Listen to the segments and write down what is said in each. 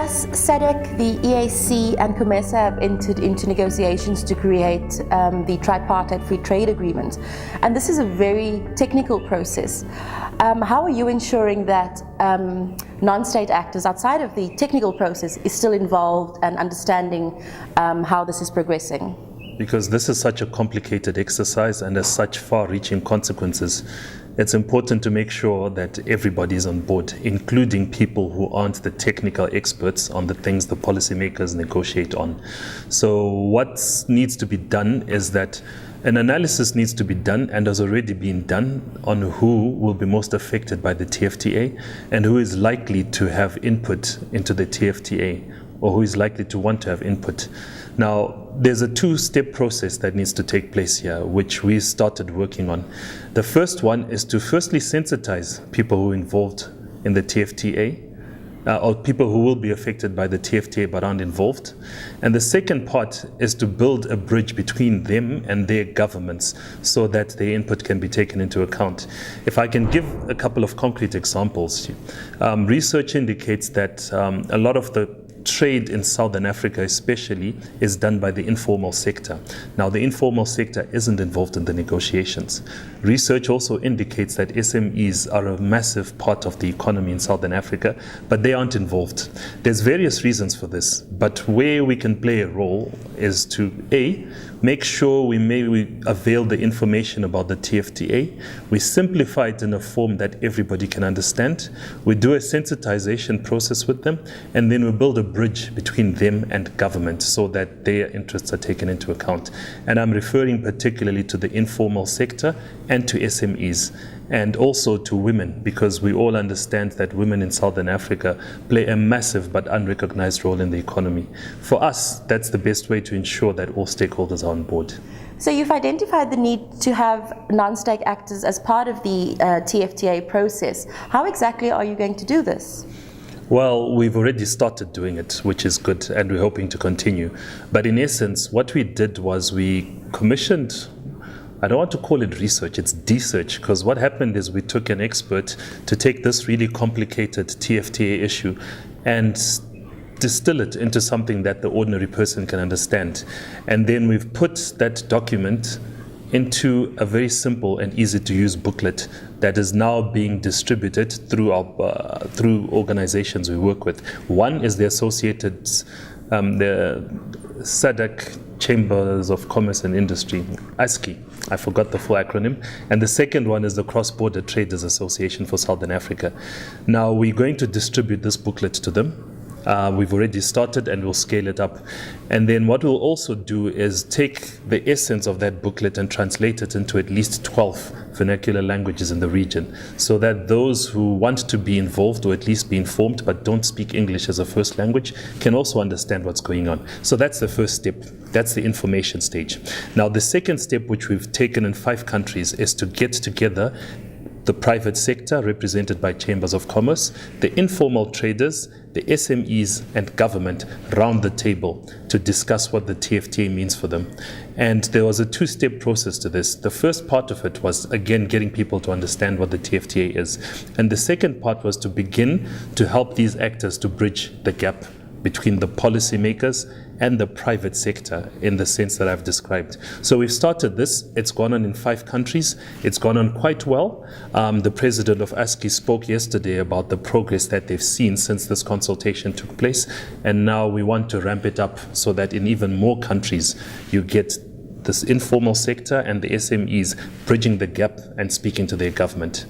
Gus, SADC, the EAC and COMESA have entered into negotiations to create the Tripartite Free Trade Agreement. And this is a very technical process. How are you ensuring that non-state actors outside of the technical process is still involved and understanding how this is progressing? Because this is such a complicated exercise and has such far-reaching consequences, it's important to make sure that everybody is on board, including people who aren't the technical experts on the things the policymakers negotiate on. So what needs to be done is that an analysis needs to be done and has already been done on who will be most affected by the TFTA and who is likely to have input into the TFTA or who is likely to want to have input. Now, there's a two-step process that needs to take place here, which we started working on. The first one is to firstly sensitize people who are involved in the TFTA, or people who will be affected by the TFTA but aren't involved. And the second part is to build a bridge between them and their governments so that their input can be taken into account. If I can give a couple of concrete examples, research indicates that a lot of the trade in Southern Africa especially is done by the informal sector. Now, the informal sector isn't involved in the negotiations. Research also indicates that SMEs are a massive part of the economy in Southern Africa, but they aren't involved. There's various reasons for this, but where we can play a role is to A, make sure we avail the information about the TFTA. We simplify it in a form that everybody can understand. We do a sensitization process with them, and then we build a bridge between them and government so that their interests are taken into account. And I'm referring particularly to the informal sector and to SMEs, and also to women, because we all understand that women in Southern Africa play a massive but unrecognized role in the economy. For us, that's the best way to ensure that all stakeholders are on board. So you've identified the need to have non-state actors as part of the TFTA process. How exactly are you going to do this? Well, we've already started doing it, which is good, and we're hoping to continue. But in essence, what we did was we commissioned, I don't want to call it research, it's desearch, because what happened is we took an expert to take this really complicated TFTA issue and distill it into something that the ordinary person can understand. And then we've put that document into a very simple and easy to use booklet that is now being distributed through through organizations we work with. One is the associated, the SADC Chambers of Commerce and Industry, ASCI, I forgot the full acronym, and the second one is the Cross-Border Traders Association for Southern Africa. Now we're going to distribute this booklet to them. We've already started and we'll scale it up. And then what we'll also do is take the essence of that booklet and translate it into at least 12 vernacular languages in the region, so that those who want to be involved or at least be informed but don't speak English as a first language can also understand what's going on. So that's the first step. That's the information stage. Now the second step, which we've taken in 5 countries, is to get together the private sector, represented by chambers of commerce, the informal traders, the SMEs, and government round the table to discuss what the TFTA means for them. And there was a 2-step process to this. The first part of it was, again, getting people to understand what the TFTA is. And the second part was to begin to help these actors to bridge the gap between the policymakers and the private sector in the sense that I've described. So we've started this. It's gone on in 5 countries. It's gone on quite well. The president of ASCI spoke yesterday about the progress that they've seen since this consultation took place. And now we want to ramp it up so that in even more countries you get this informal sector and the SMEs bridging the gap and speaking to their government.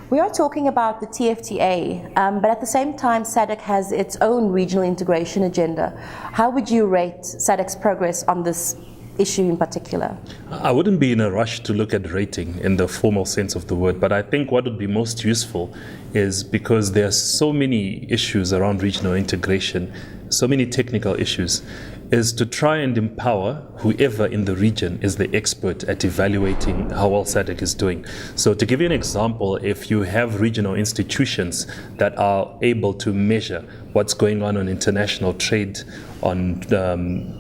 We are talking about the TFTA, but at the same time, SADC has its own regional integration agenda. How would you rate SADC's progress on this issue in particular? I wouldn't be in a rush to look at rating in the formal sense of the word, but I think what would be most useful is, because there are so many issues around regional integration, so many technical issues, is to try and empower whoever in the region is the expert at evaluating how well SADC is doing. So to give you an example, if you have regional institutions that are able to measure what's going on international trade, on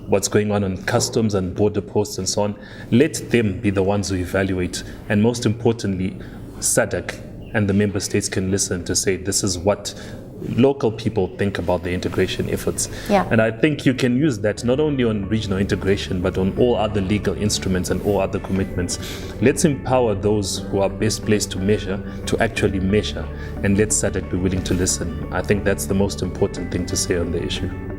what's going on customs and border posts and so on, let them be the ones who evaluate. And most importantly, SADC and the member states can listen to say, this is what local people think about the integration efforts. Yeah. And I think you can use that not only on regional integration, but on all other legal instruments and all other commitments. Let's empower those who are best placed to measure to actually measure, and let SADC be willing to listen. I think that's the most important thing to say on the issue.